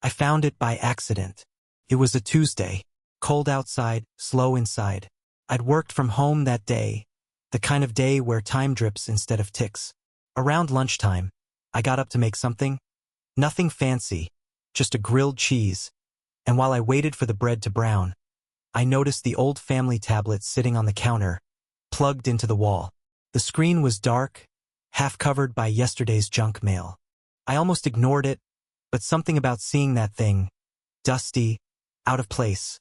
I found it by accident. It was a Tuesday. Cold outside, slow inside. I'd worked from home that day, the kind of day where time drips instead of ticks. Around lunchtime, I got up to make something. Nothing fancy, just a grilled cheese. And while I waited for the bread to brown, I noticed the old family tablet sitting on the counter, plugged into the wall. The screen was dark, half covered by yesterday's junk mail. I almost ignored it, but something about seeing that thing, dusty, out of place,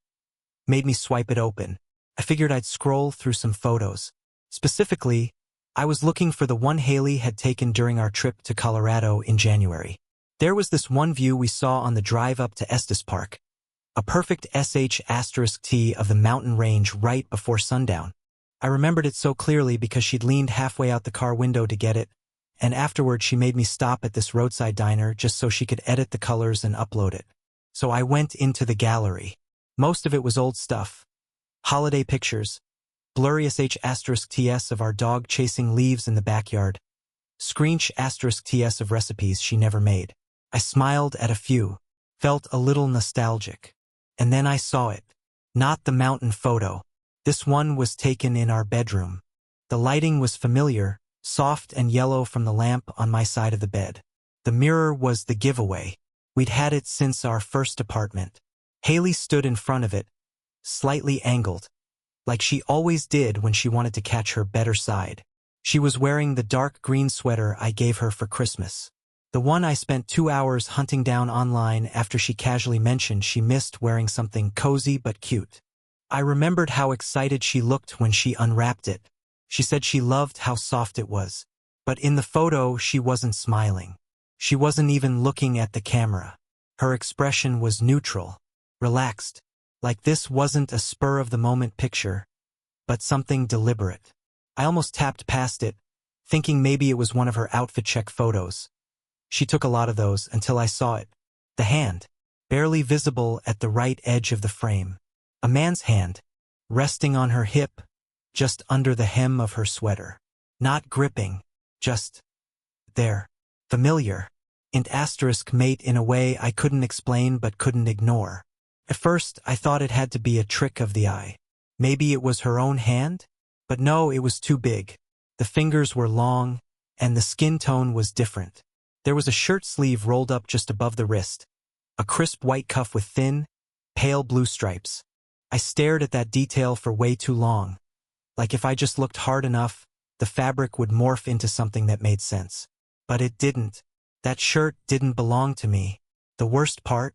made me swipe it open. I figured I'd scroll through some photos. Specifically, I was looking for the one Haley had taken during our trip to Colorado in January. There was this one view we saw on the drive up to Estes Park, a perfect sh*T of the mountain range right before sundown. I remembered it so clearly because she'd leaned halfway out the car window to get it, and afterward she made me stop at this roadside diner just so she could edit the colors and upload it. So I went into the gallery. Most of it was old stuff. Holiday pictures, blurry sh*Ts of our dog chasing leaves in the backyard, screensh*Ts of recipes she never made. I smiled at a few, felt a little nostalgic. And then I saw it. Not the mountain photo. This one was taken in our bedroom. The lighting was familiar, soft and yellow from the lamp on my side of the bed. The mirror was the giveaway. We'd had it since our first apartment. Haley stood in front of it, slightly angled, like she always did when she wanted to catch her better side. She was wearing the dark green sweater I gave her for Christmas. The one I spent 2 hours hunting down online after she casually mentioned she missed wearing something cozy but cute. I remembered how excited she looked when she unwrapped it. She said she loved how soft it was. But in the photo, she wasn't smiling. She wasn't even looking at the camera. Her expression was neutral, relaxed, like this wasn't a spur-of-the-moment picture, but something deliberate. I almost tapped past it, thinking maybe it was one of her outfit check photos. She took a lot of those until I saw it. The hand, barely visible at the right edge of the frame. A man's hand, resting on her hip, just under the hem of her sweater. Not gripping, just there. Familiar. Mate in a way I couldn't explain but couldn't ignore. At first, I thought it had to be a trick of the eye. Maybe it was her own hand? But no, it was too big. The fingers were long, and the skin tone was different. There was a shirt sleeve rolled up just above the wrist. A crisp white cuff with thin, pale blue stripes. I stared at that detail for way too long. Like if I just looked hard enough, the fabric would morph into something that made sense. But it didn't. That shirt didn't belong to me. The worst part?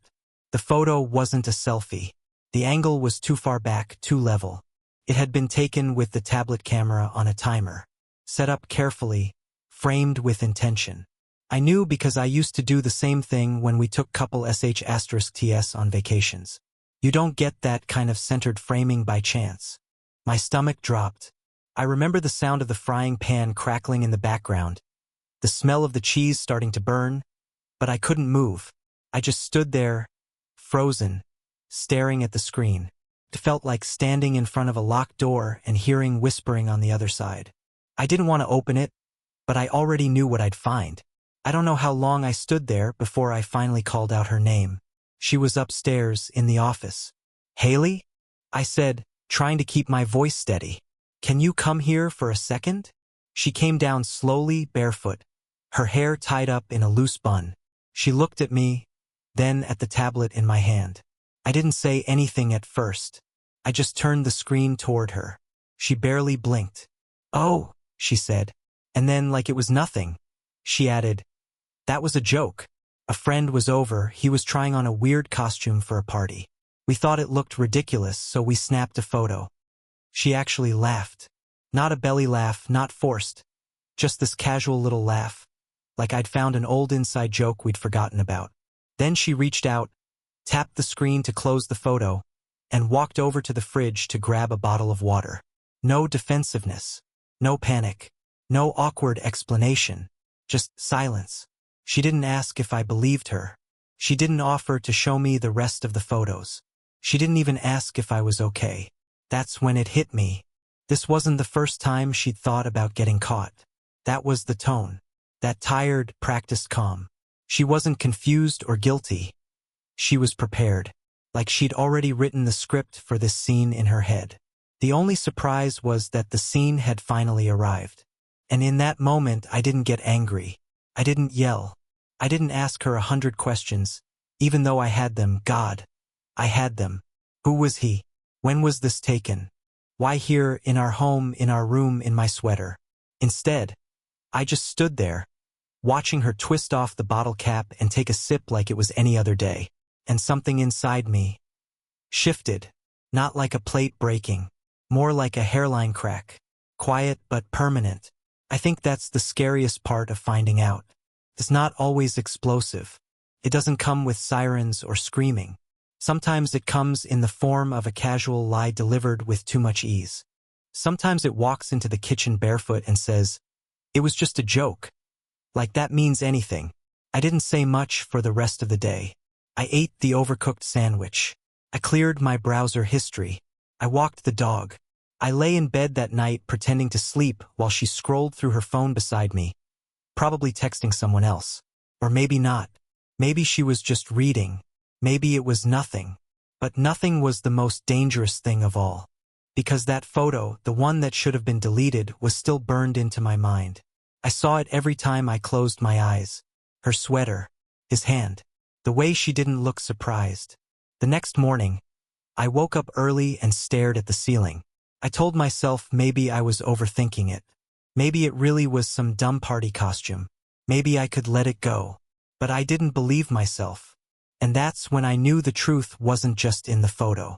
The photo wasn't a selfie. The angle was too far back, too level. It had been taken with the tablet camera on a timer. Set up carefully, framed with intention. I knew because I used to do the same thing when we took couple sh*Ts on vacations. You don't get that kind of centered framing by chance. My stomach dropped. I remember the sound of the frying pan crackling in the background, the smell of the cheese starting to burn, but I couldn't move. I just stood there, frozen, staring at the screen. It felt like standing in front of a locked door and hearing whispering on the other side. I didn't want to open it, but I already knew what I'd find. I don't know how long I stood there before I finally called out her name. She was upstairs in the office. "Haley?" I said, trying to keep my voice steady. "Can you come here for a second?" She came down slowly, barefoot, her hair tied up in a loose bun. She looked at me, then at the tablet in my hand. I didn't say anything at first. I just turned the screen toward her. She barely blinked. "Oh," she said. And then, like it was nothing, she added, "That was a joke. A friend was over, he was trying on a weird costume for a party. We thought it looked ridiculous, so we snapped a photo." She actually laughed. Not a belly laugh, not forced. Just this casual little laugh, like I'd found an old inside joke we'd forgotten about. Then she reached out, tapped the screen to close the photo, and walked over to the fridge to grab a bottle of water. No defensiveness, no panic, no awkward explanation, just silence. She didn't ask if I believed her. She didn't offer to show me the rest of the photos. She didn't even ask if I was okay. That's when it hit me. This wasn't the first time she'd thought about getting caught. That was the tone. That tired, practiced calm. She wasn't confused or guilty. She was prepared, like she'd already written the script for this scene in her head. The only surprise was that the scene had finally arrived. And in that moment, I didn't get angry. I didn't yell. I didn't ask her 100 questions, even though I had them. God, I had them. Who was he? When was this taken? Why here, in our home, in our room, in my sweater? Instead, I just stood there, watching her twist off the bottle cap and take a sip like it was any other day. And something inside me shifted, not like a plate breaking, more like a hairline crack. Quiet but permanent. I think that's the scariest part of finding out. It's not always explosive. It doesn't come with sirens or screaming. Sometimes it comes in the form of a casual lie delivered with too much ease. Sometimes it walks into the kitchen barefoot and says, "It was just a joke." Like that means anything. I didn't say much for the rest of the day. I ate the overcooked sandwich. I cleared my browser history. I walked the dog. I lay in bed that night pretending to sleep while she scrolled through her phone beside me, probably texting someone else. Or maybe not. Maybe she was just reading. Maybe it was nothing. But nothing was the most dangerous thing of all. Because that photo, the one that should have been deleted, was still burned into my mind. I saw it every time I closed my eyes. Her sweater. His hand. The way she didn't look surprised. The next morning, I woke up early and stared at the ceiling. I told myself maybe I was overthinking it. Maybe it really was some dumb party costume. Maybe I could let it go. But I didn't believe myself. And that's when I knew the truth wasn't just in the photo.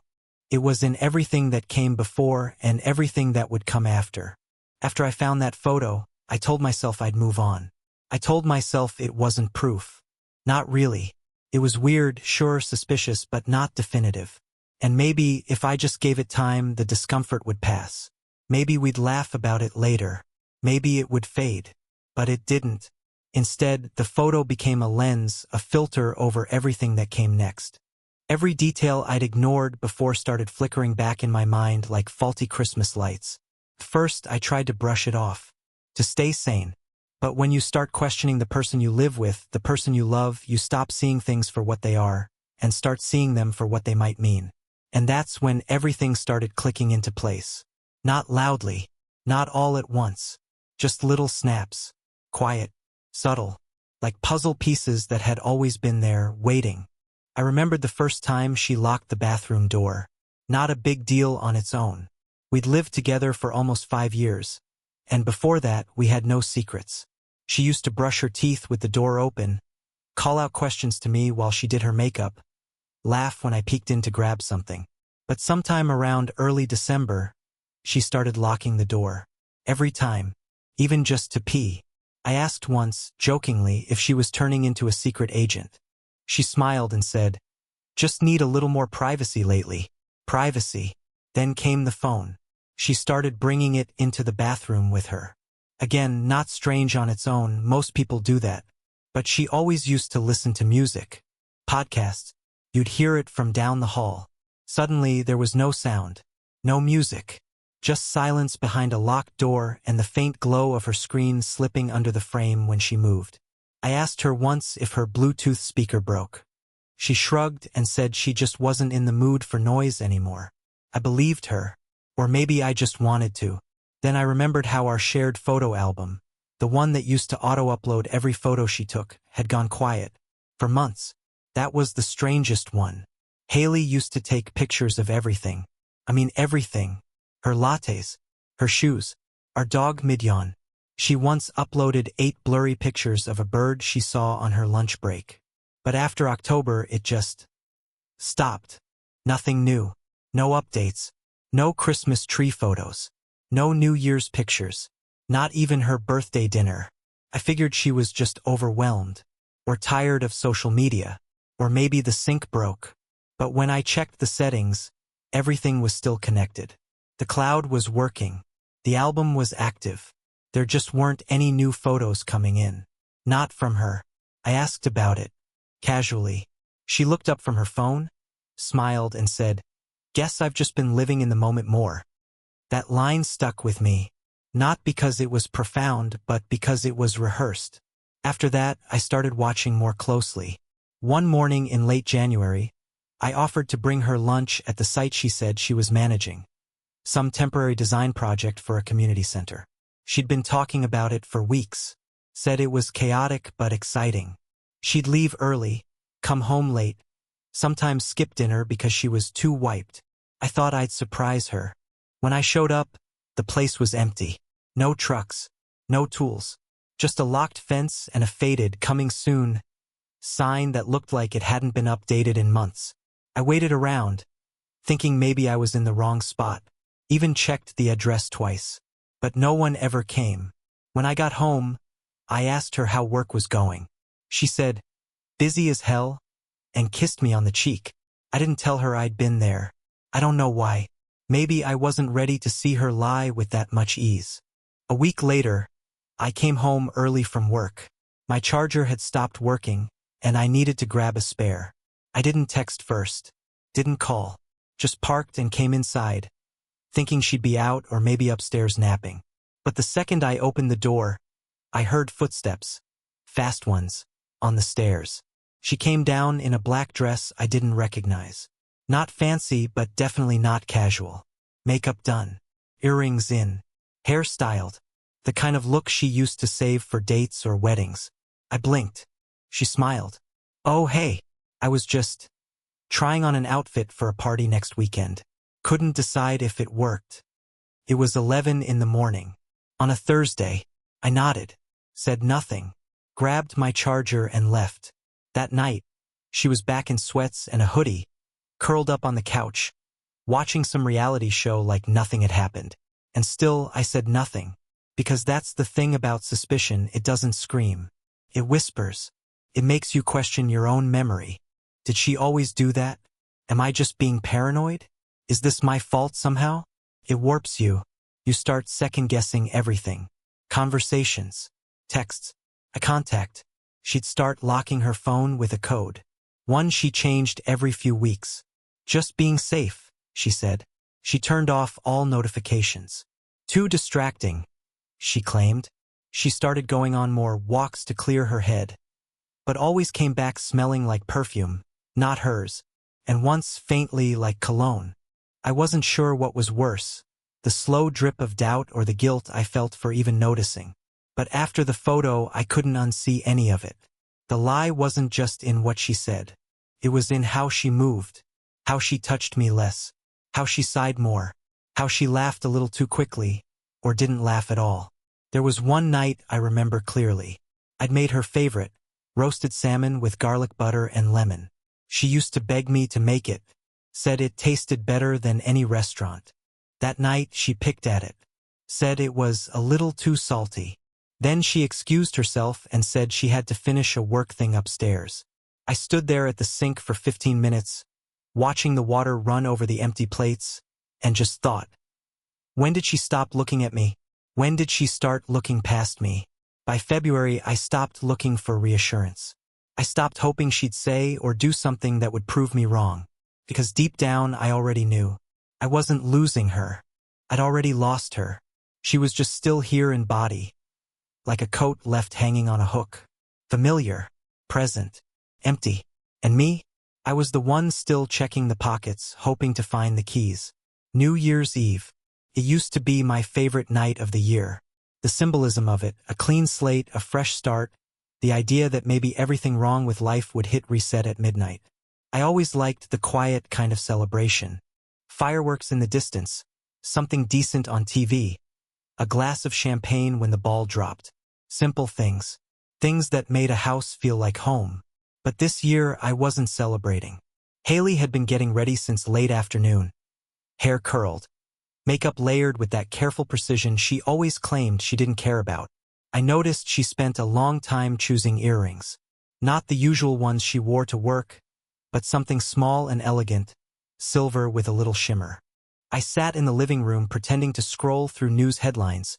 It was in everything that came before and everything that would come after. After I found that photo, I told myself I'd move on. I told myself it wasn't proof. Not really. It was weird, sure, suspicious, but not definitive. And maybe, if I just gave it time, the discomfort would pass. Maybe we'd laugh about it later. Maybe it would fade. But it didn't. Instead, the photo became a lens, a filter over everything that came next. Every detail I'd ignored before started flickering back in my mind like faulty Christmas lights. First, I tried to brush it off, to stay sane. But when you start questioning the person you live with, the person you love, you stop seeing things for what they are, and start seeing them for what they might mean. And that's when everything started clicking into place. Not loudly, not all at once, just little snaps, quiet, subtle, like puzzle pieces that had always been there, waiting. I remembered the first time she locked the bathroom door. Not a big deal on its own. We'd lived together for almost 5 years, and before that, we had no secrets. She used to brush her teeth with the door open, call out questions to me while she did her makeup, laugh when I peeked in to grab something. But sometime around early December, she started locking the door. Every time, even just to pee. I asked once, jokingly, if she was turning into a secret agent. She smiled and said, "Just need a little more privacy lately." Privacy. Then came the phone. She started bringing it into the bathroom with her. Again, not strange on its own, most people do that. But she always used to listen to music. Podcasts. You'd hear it from down the hall. Suddenly, there was no sound. No music. Just silence behind a locked door and the faint glow of her screen slipping under the frame when she moved. I asked her once if her Bluetooth speaker broke. She shrugged and said she just wasn't in the mood for noise anymore. I believed her. Or maybe I just wanted to. Then I remembered how our shared photo album, the one that used to auto-upload every photo she took, had gone quiet. For months. That was the strangest one. Haley used to take pictures of everything. I mean everything. Her lattes. Her shoes. Our dog Midyan. She once uploaded 8 blurry pictures of a bird she saw on her lunch break. But after October, it just stopped. Nothing new. No updates. No Christmas tree photos. No New Year's pictures. Not even her birthday dinner. I figured she was just overwhelmed. Or tired of social media. Or maybe the sync broke. But when I checked the settings, everything was still connected. The cloud was working. The album was active. There just weren't any new photos coming in. Not from her. I asked about it. Casually. She looked up from her phone, smiled and said, "Guess I've just been living in the moment more." That line stuck with me. Not because it was profound, but because it was rehearsed. After that, I started watching more closely. One morning in late January, I offered to bring her lunch at the site she said she was managing, some temporary design project for a community center. She'd been talking about it for weeks, said it was chaotic but exciting. She'd leave early, come home late, sometimes skip dinner because she was too wiped. I thought I'd surprise her. When I showed up, the place was empty. No trucks, no tools, just a locked fence and a faded "coming soon" sign that looked like it hadn't been updated in months. I waited around, thinking maybe I was in the wrong spot. Even checked the address twice. But no one ever came. When I got home, I asked her how work was going. She said, "Busy as hell," and kissed me on the cheek. I didn't tell her I'd been there. I don't know why. Maybe I wasn't ready to see her lie with that much ease. A week later, I came home early from work. My charger had stopped working, and I needed to grab a spare. I didn't text first, didn't call, just parked and came inside, thinking she'd be out or maybe upstairs napping. But the second I opened the door, I heard footsteps, fast ones, on the stairs. She came down in a black dress I didn't recognize. Not fancy, but definitely not casual. Makeup done, earrings in, hair styled, the kind of look she used to save for dates or weddings. I blinked. She smiled. "Oh, hey, I was just trying on an outfit for a party next weekend. Couldn't decide if it worked." It was 11 in the morning. On a Thursday. I nodded, said nothing, grabbed my charger and left. That night, she was back in sweats and a hoodie, curled up on the couch, watching some reality show like nothing had happened. And still, I said nothing. Because that's the thing about suspicion, it doesn't scream. It whispers. It makes you question your own memory. Did she always do that? Am I just being paranoid? Is this my fault somehow? It warps you. You start second-guessing everything. Conversations, texts, a contact. She'd start locking her phone with a code. One she changed every few weeks. "Just being safe," she said. She turned off all notifications. "Too distracting," she claimed. She started going on more walks to clear her head, but always came back smelling like perfume, not hers, and once faintly like cologne. I wasn't sure what was worse, the slow drip of doubt or the guilt I felt for even noticing. But after the photo, I couldn't unsee any of it. The lie wasn't just in what she said. It was in how she moved, how she touched me less, how she sighed more, how she laughed a little too quickly, or didn't laugh at all. There was one night I remember clearly. I'd made her favorite, roasted salmon with garlic butter and lemon. She used to beg me to make it, said it tasted better than any restaurant. That night she picked at it, said it was a little too salty. Then she excused herself and said she had to finish a work thing upstairs. I stood there at the sink for 15 minutes, watching the water run over the empty plates, and just thought, when did she stop looking at me? When did she start looking past me? By February, I stopped looking for reassurance. I stopped hoping she'd say or do something that would prove me wrong, because deep down I already knew. I wasn't losing her. I'd already lost her. She was just still here in body, like a coat left hanging on a hook. Familiar, present, empty. And me? I was the one still checking the pockets, hoping to find the keys. New Year's Eve. It used to be my favorite night of the year. The symbolism of it, a clean slate, a fresh start, the idea that maybe everything wrong with life would hit reset at midnight. I always liked the quiet kind of celebration. Fireworks in the distance, something decent on TV, a glass of champagne when the ball dropped. Simple things. Things that made a house feel like home. But this year I wasn't celebrating. Haley had been getting ready since late afternoon. Hair curled. Makeup layered with that careful precision she always claimed she didn't care about. I noticed she spent a long time choosing earrings. Not the usual ones she wore to work, but something small and elegant, silver with a little shimmer. I sat in the living room pretending to scroll through news headlines,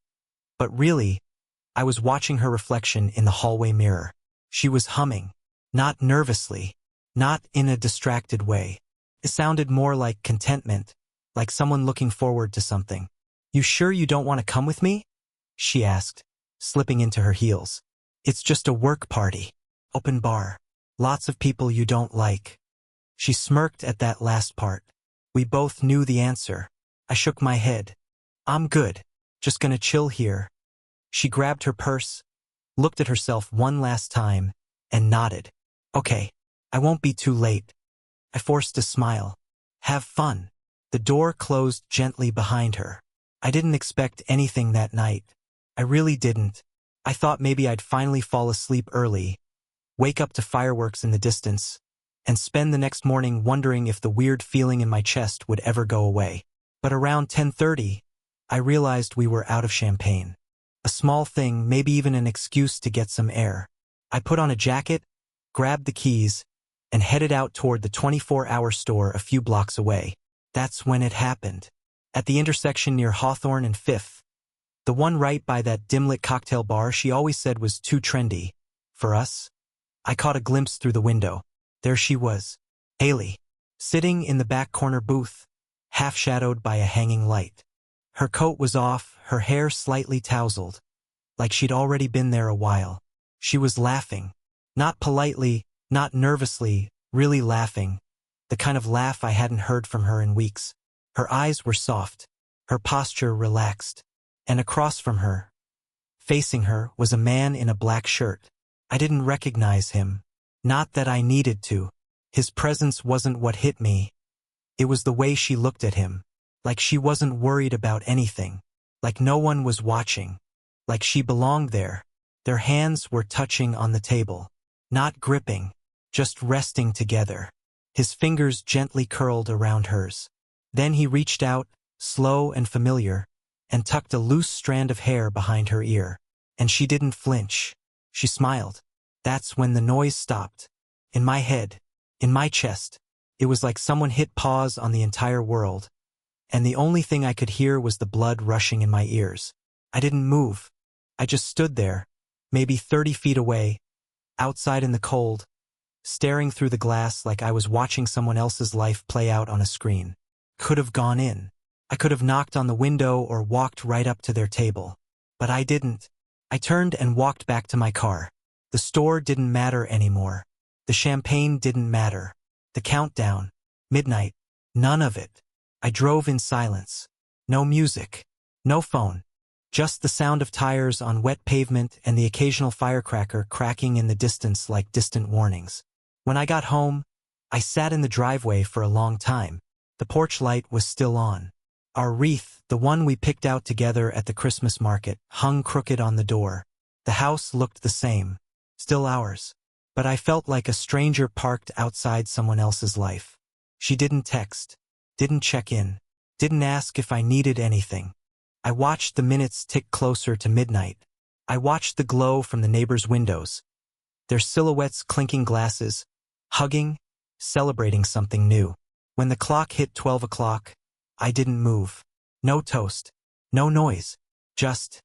but really, I was watching her reflection in the hallway mirror. She was humming, not nervously, not in a distracted way. It sounded more like contentment, like someone looking forward to something. "You sure you don't want to come with me?" she asked, slipping into her heels. "It's just a work party. Open bar." Lots of people you don't like. She smirked at that last part. We both knew the answer. I shook my head. I'm good. Just gonna chill here. She grabbed her purse, looked at herself one last time, and nodded. Okay, I won't be too late. I forced a smile. Have fun. The door closed gently behind her. I didn't expect anything that night. I really didn't. I thought maybe I'd finally fall asleep early, wake up to fireworks in the distance, and spend the next morning wondering if the weird feeling in my chest would ever go away. But around 10:30, I realized we were out of champagne. A small thing, maybe even an excuse to get some air. I put on a jacket, grabbed the keys, and headed out toward the 24-hour store a few blocks away. That's when it happened. At the intersection near Hawthorne and 5th, the one right by that dim-lit cocktail bar she always said was too trendy for us, I caught a glimpse through the window. There she was, Haley, sitting in the back corner booth, half-shadowed by a hanging light. Her coat was off, her hair slightly tousled, like she'd already been there a while. She was laughing. Not politely, not nervously, really laughing. The kind of laugh I hadn't heard from her in weeks. Her eyes were soft, her posture relaxed. And across from her, facing her, was a man in a black shirt. I didn't recognize him. Not that I needed to. His presence wasn't what hit me. It was the way she looked at him. Like she wasn't worried about anything. Like no one was watching. Like she belonged there. Their hands were touching on the table. Not gripping, just resting together. His fingers gently curled around hers. Then he reached out, slow and familiar, and tucked a loose strand of hair behind her ear. And she didn't flinch. She smiled. That's when the noise stopped. In my head, in my chest, it was like someone hit pause on the entire world. And the only thing I could hear was the blood rushing in my ears. I didn't move. I just stood there, maybe 30 feet away, outside in the cold, staring through the glass like I was watching someone else's life play out on a screen. Could have gone in. I could have knocked on the window or walked right up to their table. But I didn't. I turned and walked back to my car. The store didn't matter anymore. The champagne didn't matter. The countdown, midnight, none of it. I drove in silence. No music. No phone. Just the sound of tires on wet pavement and the occasional firecracker cracking in the distance like distant warnings. When I got home, I sat in the driveway for a long time. The porch light was still on. Our wreath, the one we picked out together at the Christmas market, hung crooked on the door. The house looked the same. Still ours. But I felt like a stranger parked outside someone else's life. She didn't text. Didn't check in. Didn't ask if I needed anything. I watched the minutes tick closer to midnight. I watched the glow from the neighbors' windows. Their silhouettes clinking glasses, hugging, celebrating something new. When the clock hit 12 o'clock, I didn't move. No toast. No noise. Just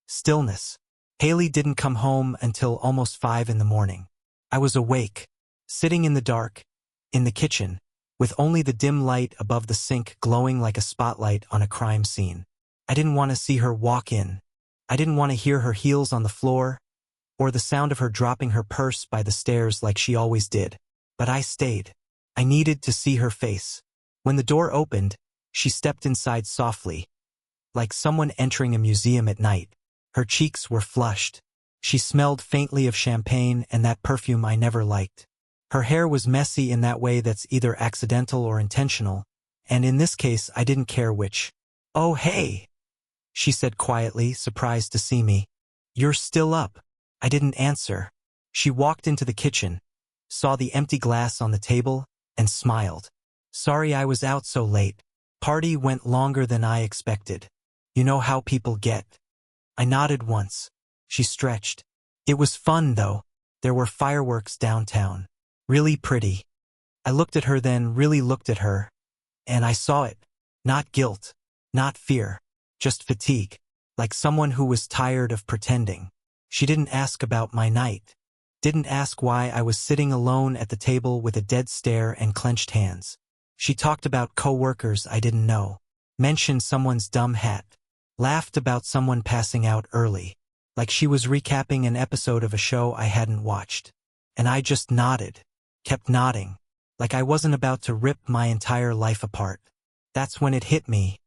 stillness. Haley didn't come home until almost 5 in the morning. I was awake, sitting in the dark, in the kitchen, with only the dim light above the sink glowing like a spotlight on a crime scene. I didn't want to see her walk in. I didn't want to hear her heels on the floor, or the sound of her dropping her purse by the stairs like she always did. But I stayed. I needed to see her face. When the door opened, she stepped inside softly, like someone entering a museum at night. Her cheeks were flushed. She smelled faintly of champagne and that perfume I never liked. Her hair was messy in that way that's either accidental or intentional, and in this case I didn't care which. "Oh, hey," she said quietly, surprised to see me. "You're still up." I didn't answer. She walked into the kitchen, saw the empty glass on the table, and smiled. "Sorry I was out so late. Party went longer than I expected. You know how people get." I nodded once. She stretched. "It was fun, though. There were fireworks downtown. Really pretty." I looked at her, then really looked at her, and I saw it. Not guilt, not fear, just fatigue, like someone who was tired of pretending. She didn't ask about my night. Didn't ask why I was sitting alone at the table with a dead stare and clenched hands. She talked about coworkers I didn't know, mentioned someone's dumb hat, laughed about someone passing out early, like she was recapping an episode of a show I hadn't watched. And I just nodded, kept nodding, like I wasn't about to rip my entire life apart. That's when it hit me.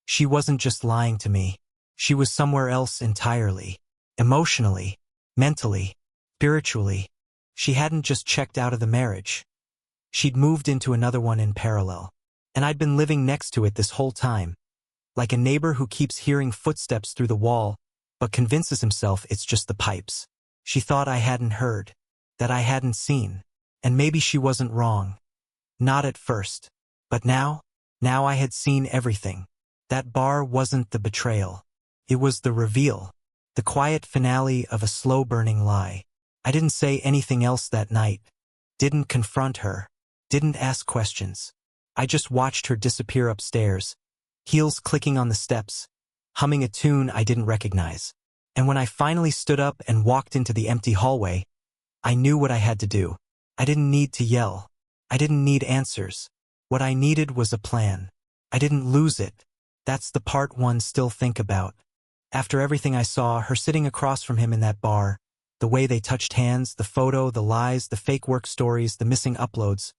She wasn't just lying to me. She was somewhere else entirely. Emotionally, mentally, spiritually. She hadn't just checked out of the marriage. She'd moved into another one in parallel. And I'd been living next to it this whole time. Like a neighbor who keeps hearing footsteps through the wall, but convinces himself it's just the pipes. She thought I hadn't heard, that I hadn't seen. And maybe she wasn't wrong. Not at first. But now I had seen everything. That bar wasn't the betrayal. It was the reveal. The quiet finale of a slow-burning lie. I didn't say anything else that night. Didn't confront her. Didn't ask questions. I just watched her disappear upstairs, heels clicking on the steps, humming a tune I didn't recognize. And when I finally stood up and walked into the empty hallway, I knew what I had to do. I didn't need to yell. I didn't need answers. What I needed was a plan. I didn't lose it. That's the part one still think about. After everything I saw, her sitting across from him in that bar, the way they touched hands, the photo, the lies, the fake work stories, the missing uploads,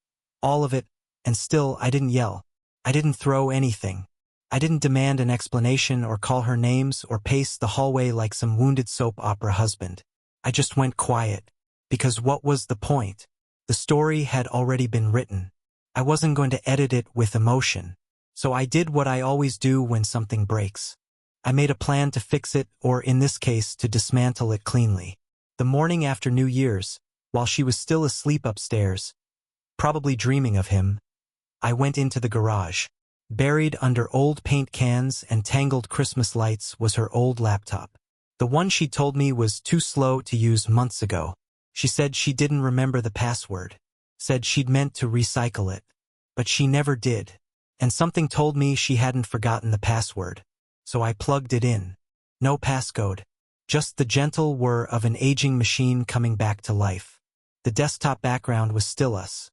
all of it, and still I didn't yell. I didn't throw anything. I didn't demand an explanation or call her names or pace the hallway like some wounded soap opera husband. I just went quiet. Because what was the point? The story had already been written. I wasn't going to edit it with emotion. So I did what I always do when something breaks. I made a plan to fix it, or in this case, to dismantle it cleanly. The morning after New Year's, while she was still asleep upstairs, probably dreaming of him, I went into the garage. Buried under old paint cans and tangled Christmas lights was her old laptop. The one she told me was too slow to use months ago. She said she didn't remember the password. Said she'd meant to recycle it. But she never did. And something told me she hadn't forgotten the password. So I plugged it in. No passcode. Just the gentle whir of an aging machine coming back to life. The desktop background was still us.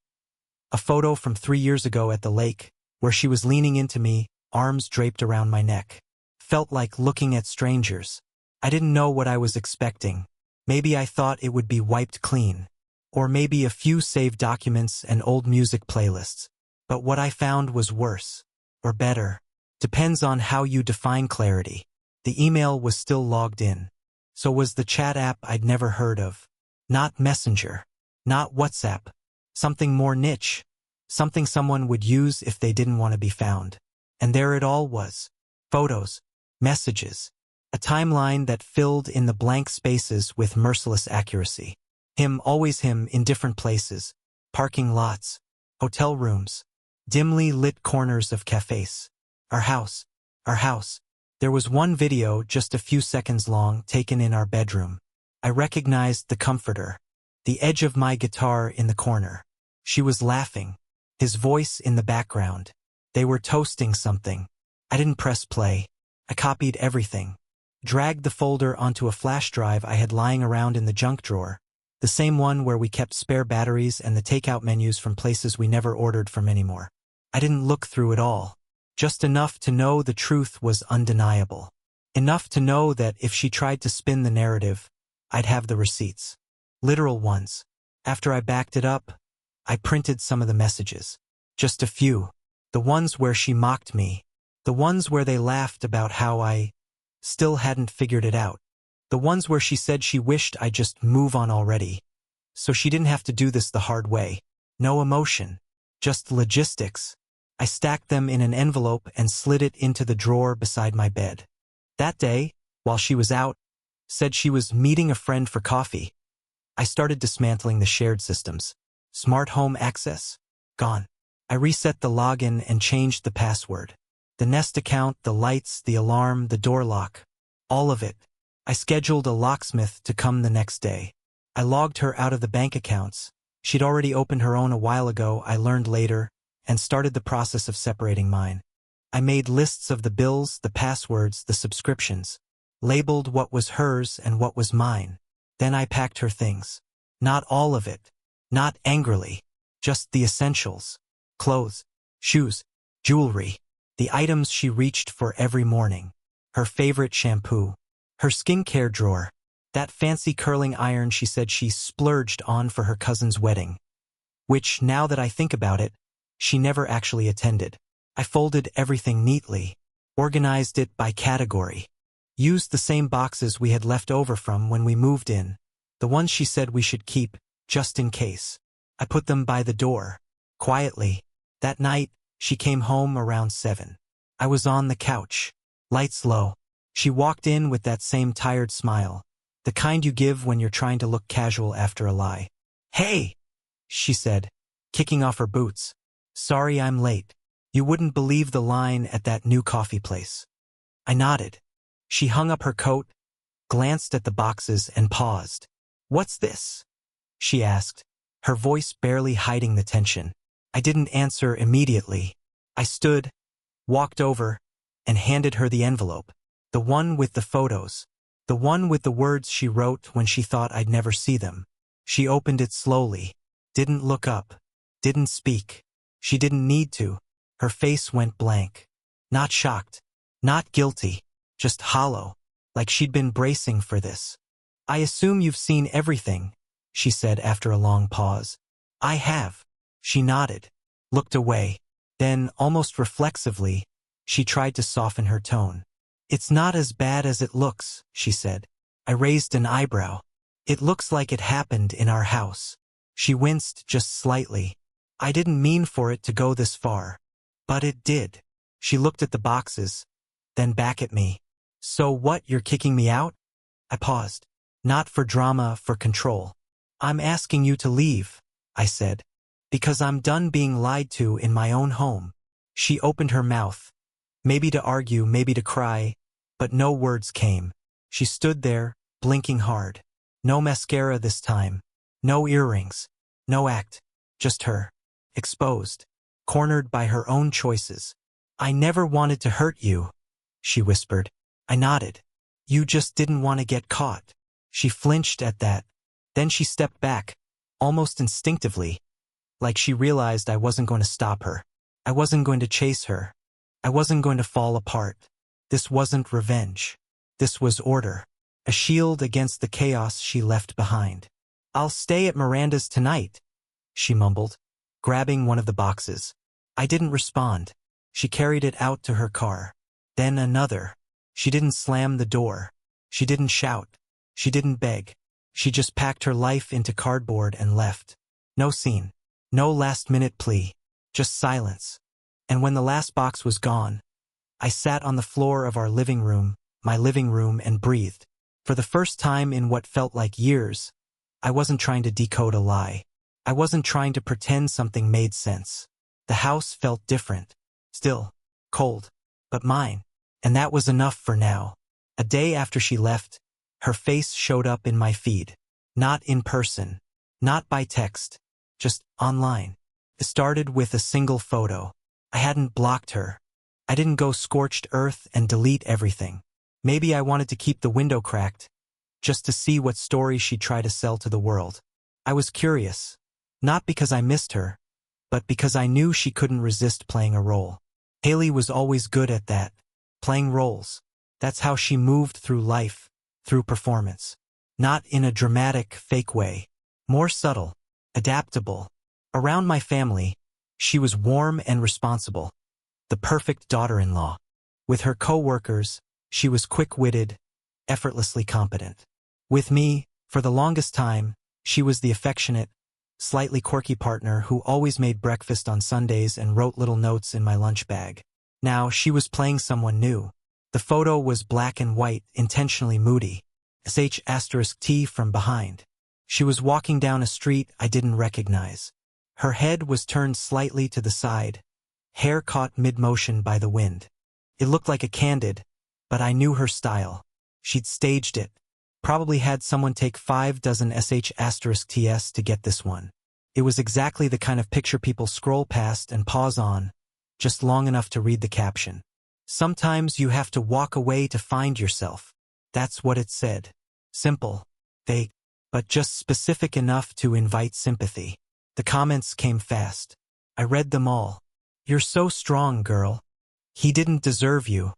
A photo from 3 years ago at the lake, where she was leaning into me, arms draped around my neck. Felt like looking at strangers. I didn't know what I was expecting. Maybe I thought it would be wiped clean. Or maybe a few saved documents and old music playlists. But what I found was worse. Or better. Depends on how you define clarity. The email was still logged in. So was the chat app I'd never heard of. Not Messenger. Not WhatsApp. Something more niche. Something someone would use if they didn't want to be found. And there it all was. Photos. Messages. A timeline that filled in the blank spaces with merciless accuracy. Him, always him, in different places. Parking lots. Hotel rooms. Dimly lit corners of cafes. Our house. There was one video just a few seconds long taken in our bedroom. I recognized the comforter. The edge of my guitar in the corner. She was laughing. His voice in the background. They were toasting something. I didn't press play. I copied everything. Dragged the folder onto a flash drive I had lying around in the junk drawer. The same one where we kept spare batteries and the takeout menus from places we never ordered from anymore. I didn't look through it all. Just enough to know the truth was undeniable. Enough to know that if she tried to spin the narrative, I'd have the receipts. Literal ones. After I backed it up, I printed some of the messages. Just a few. The ones where she mocked me. The ones where they laughed about how I still hadn't figured it out. The ones where she said she wished I'd just move on already. So she didn't have to do this the hard way. No emotion. Just logistics. I stacked them in an envelope and slid it into the drawer beside my bed. That day, while she was out, said she was meeting a friend for coffee. I started dismantling the shared systems. Smart home access? Gone. I reset the login and changed the password. The Nest account, the lights, the alarm, the door lock. All of it. I scheduled a locksmith to come the next day. I logged her out of the bank accounts. She'd already opened her own a while ago, I learned later, and started the process of separating mine. I made lists of the bills, the passwords, the subscriptions. Labeled what was hers and what was mine. Then I packed her things. Not all of it. Not angrily. Just the essentials. Clothes, shoes, jewelry. The items she reached for every morning. Her favorite shampoo. Her skincare drawer. That fancy curling iron she said she splurged on for her cousin's wedding, which, now that I think about it, she never actually attended. I folded everything neatly, organized it by category, used the same boxes we had left over from when we moved in, the ones she said we should keep, just in case. I put them by the door, quietly. That night, she came home around 7. I was on the couch, lights low. She walked in with that same tired smile, the kind you give when you're trying to look casual after a lie. "Hey," she said, kicking off her boots. "Sorry I'm late. You wouldn't believe the line at that new coffee place." I nodded. She hung up her coat, glanced at the boxes, and paused. "What's this?" she asked, her voice barely hiding the tension. I didn't answer immediately. I stood, walked over, and handed her the envelope. The one with the photos. The one with the words she wrote when she thought I'd never see them. She opened it slowly. Didn't look up. Didn't speak. She didn't need to. Her face went blank. Not shocked. Not guilty. Just hollow. Like she'd been bracing for this. "I assume you've seen everything," she said after a long pause. "I have." She nodded. Looked away. Then, almost reflexively, she tried to soften her tone. "It's not as bad as it looks," she said. I raised an eyebrow. "It looks like it happened in our house." She winced just slightly. "I didn't mean for it to go this far. But it did." She looked at the boxes, then back at me. "So what, you're kicking me out?" I paused. "Not for drama, for control." "I'm asking you to leave," I said. "Because I'm done being lied to in my own home." She opened her mouth. Maybe to argue, maybe to cry, but no words came. She stood there, blinking hard. No mascara this time. No earrings. No act. Just her. Exposed. Cornered by her own choices. "I never wanted to hurt you," she whispered. I nodded. "You just didn't want to get caught." She flinched at that. Then she stepped back, almost instinctively, like she realized I wasn't going to stop her. I wasn't going to chase her. I wasn't going to fall apart. This wasn't revenge. This was order. A shield against the chaos she left behind. "I'll stay at Miranda's tonight," she mumbled, grabbing one of the boxes. I didn't respond. She carried it out to her car. Then another. She didn't slam the door. She didn't shout. She didn't beg. She just packed her life into cardboard and left. No scene. No last-minute plea. Just silence. And when the last box was gone, I sat on the floor of our living room, my living room, and breathed. For the first time in what felt like years, I wasn't trying to decode a lie. I wasn't trying to pretend something made sense. The house felt different. Still. Cold. But mine. And that was enough for now. A day after she left, her face showed up in my feed. Not in person. Not by text. Just online. It started with a single photo. I hadn't blocked her. I didn't go scorched earth and delete everything. Maybe I wanted to keep the window cracked, just to see what story she'd try to sell to the world. I was curious. Not because I missed her, but because I knew she couldn't resist playing a role. Haley was always good at that. Playing roles. That's how she moved through life, through performance. Not in a dramatic, fake way. More subtle. Adaptable. Around my family, she was warm and responsible. The perfect daughter-in-law. With her co-workers, she was quick-witted, effortlessly competent. With me, for the longest time, she was the affectionate, slightly quirky partner who always made breakfast on Sundays and wrote little notes in my lunch bag. Now she was playing someone new. The photo was black and white, intentionally moody. *T from behind. She was walking down a street I didn't recognize. Her head was turned slightly to the side, hair caught mid-motion by the wind. It looked like a candid, but I knew her style. She'd staged it. Probably had someone take 5 dozen *TS to get this one. It was exactly the kind of picture people scroll past and pause on, just long enough to read the caption. "Sometimes you have to walk away to find yourself." That's what it said. Simple, vague, but just specific enough to invite sympathy. The comments came fast. I read them all. "You're so strong, girl. He didn't deserve you.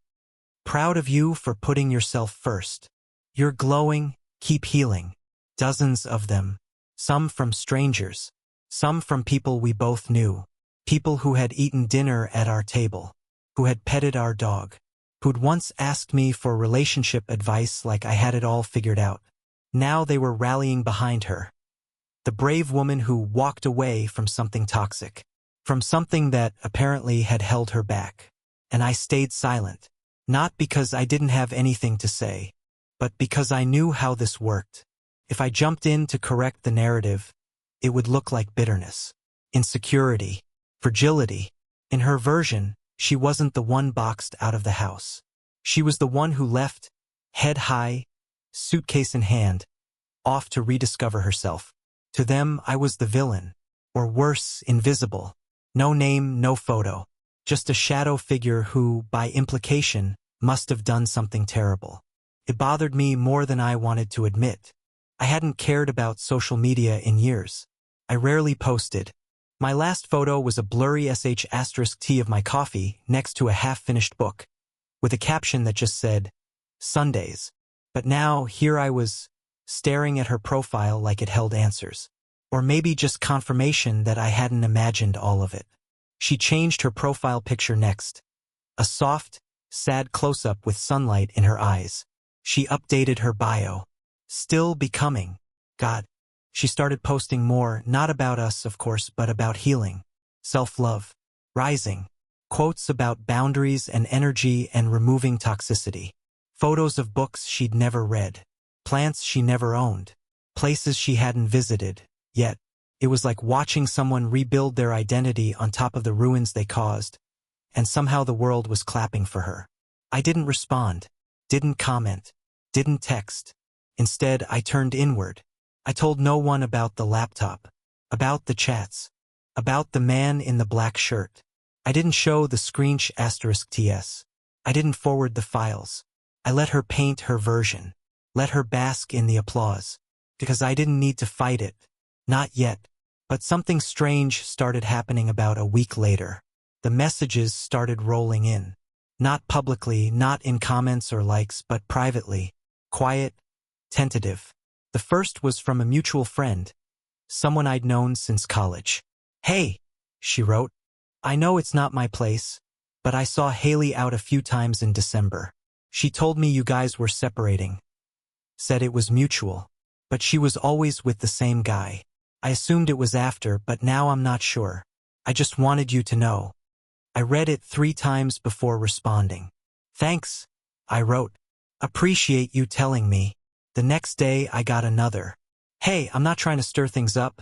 Proud of you for putting yourself first. You're glowing. Keep healing. Dozens of them. Some from strangers. Some from people we both knew. People who had eaten dinner at our table. Who had petted our dog. Who'd once asked me for relationship advice like I had it all figured out. Now they were rallying behind her. The brave woman who walked away from something toxic. From something that apparently had held her back. And I stayed silent. Not because I didn't have anything to say, but because I knew how this worked. If I jumped in to correct the narrative, it would look like bitterness, insecurity, fragility. In her version, she wasn't the one boxed out of the house. She was the one who left, head high, suitcase in hand, off to rediscover herself. To them, I was the villain, or worse, invisible. No name, no photo. Just a shadow figure who, by implication, must have done something terrible. It bothered me more than I wanted to admit. I hadn't cared about social media in years. I rarely posted. My last photo was a blurry **T of my coffee next to a half-finished book, with a caption that just said, Sundays. But now, here I was, staring at her profile like it held answers. Or maybe just confirmation that I hadn't imagined all of it. She changed her profile picture next. A soft, sad close-up with sunlight in her eyes. She updated her bio. Still becoming. God. She started posting more, not about us, of course, but about healing. Self-love. Rising. Quotes about boundaries and energy and removing toxicity. Photos of books she'd never read. Plants she never owned. Places she hadn't visited. Yet, it was like watching someone rebuild their identity on top of the ruins they caused, and somehow the world was clapping for her. I didn't respond, didn't comment, didn't text. Instead, I turned inward. I told no one about the laptop, about the chats, about the man in the black shirt. I didn't show the screenshot *TS. I didn't forward the files. I let her paint her version, let her bask in the applause, because I didn't need to fight it. Not yet. But something strange started happening about a week later. The messages started rolling in. Not publicly, not in comments or likes, but privately. Quiet, tentative. The first was from a mutual friend, someone I'd known since college. Hey, she wrote. I know it's not my place, but I saw Haley out a few times in December. She told me you guys were separating. Said it was mutual. But she was always with the same guy. I assumed it was after, but now I'm not sure. I just wanted you to know. I read it 3 times before responding. Thanks, I wrote. Appreciate you telling me. The next day I got another. Hey, I'm not trying to stir things up,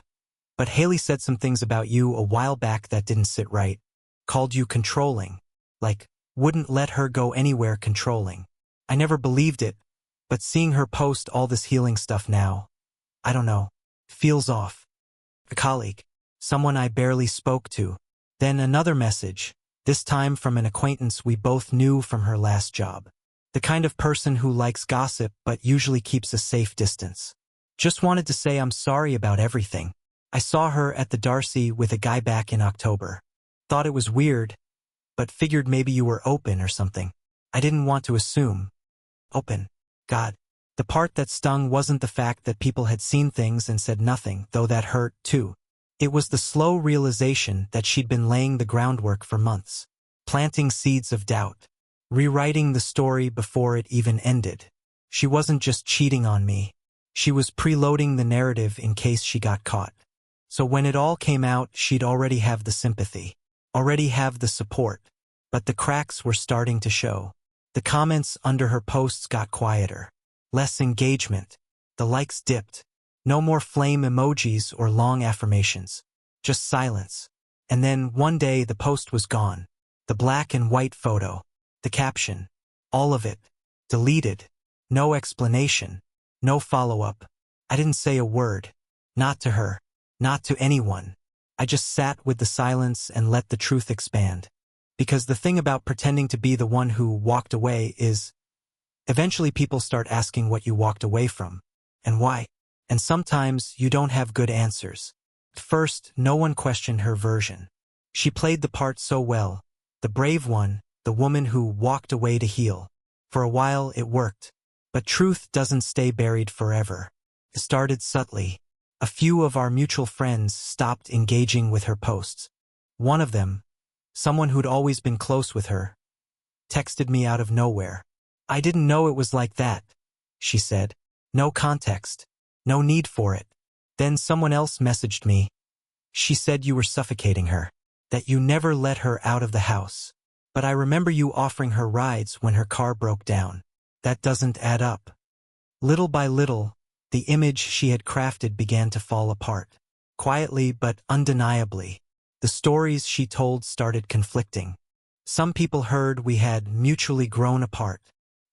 but Haley said some things about you a while back that didn't sit right. Called you controlling. Like, wouldn't let her go anywhere controlling. I never believed it, but seeing her post all this healing stuff now, I don't know, feels off. A colleague, someone I barely spoke to. Then another message, this time from an acquaintance we both knew from her last job. The kind of person who likes gossip but usually keeps a safe distance. Just wanted to say I'm sorry about everything. I saw her at the Darcy with a guy back in October. Thought it was weird, but figured maybe you were open or something. I didn't want to assume. Open. God. The part that stung wasn't the fact that people had seen things and said nothing, though that hurt, too. It was the slow realization that she'd been laying the groundwork for months. Planting seeds of doubt. Rewriting the story before it even ended. She wasn't just cheating on me. She was preloading the narrative in case she got caught. So when it all came out, she'd already have the sympathy. Already have the support. But the cracks were starting to show. The comments under her posts got quieter. Less engagement. The likes dipped. No more flame emojis or long affirmations. Just silence. And then, one day, the post was gone. The black and white photo. The caption. All of it. Deleted. No explanation. No follow-up. I didn't say a word. Not to her. Not to anyone. I just sat with the silence and let the truth expand. Because the thing about pretending to be the one who walked away is, eventually people start asking what you walked away from, and why. And sometimes you don't have good answers. At first, no one questioned her version. She played the part so well, the brave one, the woman who walked away to heal. For a while, it worked. But truth doesn't stay buried forever. It started subtly. A few of our mutual friends stopped engaging with her posts. One of them, someone who'd always been close with her, texted me out of nowhere. "I didn't know it was like that," she said. "No context. No need for it." Then someone else messaged me. "She said you were suffocating her, that you never let her out of the house. But I remember you offering her rides when her car broke down. That doesn't add up." Little by little, the image she had crafted began to fall apart. Quietly but undeniably, the stories she told started conflicting. Some people heard we had mutually grown apart.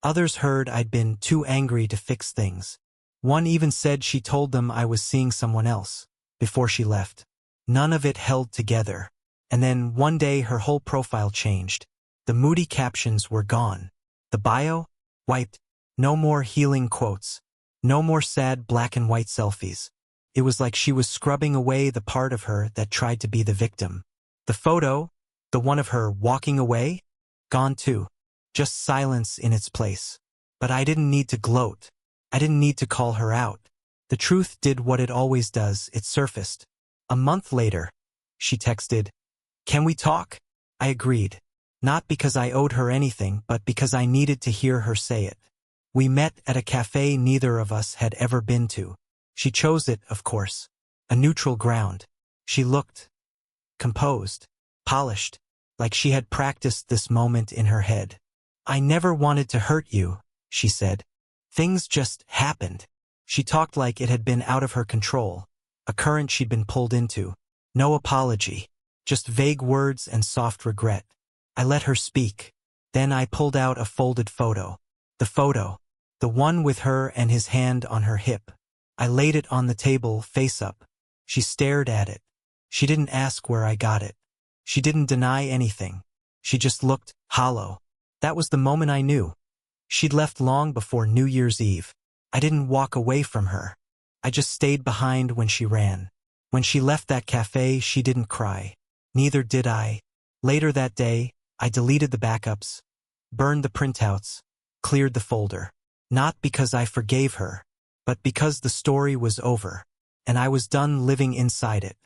Others heard I'd been too angry to fix things. One even said she told them I was seeing someone else before she left. None of it held together. And then one day her whole profile changed. The moody captions were gone. The bio? Wiped. No more healing quotes. No more sad black and white selfies. It was like she was scrubbing away the part of her that tried to be the victim. The photo, the one of her walking away, gone too. Just silence in its place. But I didn't need to gloat. I didn't need to call her out. The truth did what it always does, it surfaced. A month later, she texted, "Can we talk?" I agreed. Not because I owed her anything, but because I needed to hear her say it. We met at a cafe neither of us had ever been to. She chose it, of course. A neutral ground. She looked composed, polished, like she had practiced this moment in her head. "I never wanted to hurt you," she said. "Things just happened." She talked like it had been out of her control, a current she'd been pulled into. No apology, just vague words and soft regret. I let her speak. Then I pulled out a folded photo. The one with her and his hand on her hip. I laid it on the table, face up. She stared at it. She didn't ask where I got it. She didn't deny anything. She just looked hollow. That was the moment I knew. She'd left long before New Year's Eve. I didn't walk away from her. I just stayed behind when she ran. When she left that cafe, she didn't cry. Neither did I. Later that day, I deleted the backups, burned the printouts, cleared the folder. Not because I forgave her, but because the story was over, and I was done living inside it.